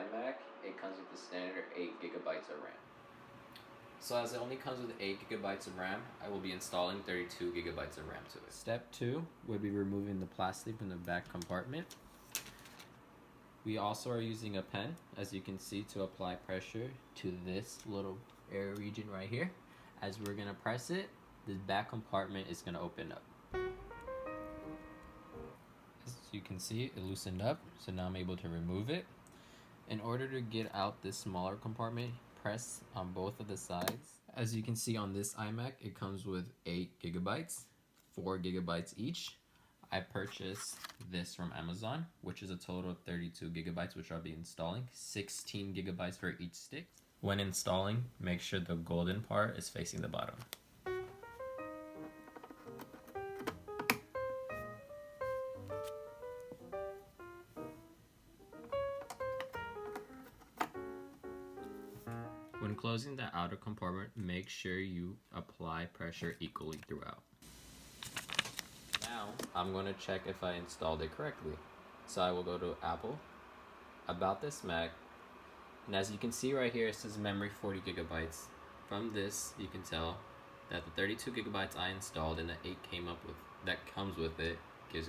iMac, it comes with the standard 8 gigabytes of RAM. So as it only comes with 8 gigabytes of RAM, I will be installing 32 gigabytes of RAM to it. Step 2 would be removing the plastic from the back compartment. We also are using a pen, as you can see, to apply pressure to this little air region right here. As we're gonna press it, the back compartment is gonna open up. As you can see, it loosened up, so now I'm able to remove it. In order to get out this smaller compartment, press on both of the sides. As you can see on this iMac, it comes with 8 gigabytes, 4 gigabytes each. I purchased this from Amazon, which is a total of 32 gigabytes, which I'll be installing, 16 gigabytes for each stick. When installing, make sure the golden part is facing the bottom. When closing the outer compartment, make sure you apply pressure equally throughout. Now, I'm going to check if I installed it correctly. So I will go to Apple, About This Mac, and as you can see right here, it says memory 40 gigabytes. From this, you can tell that the 32 gigabytes I installed and the 8 that comes with it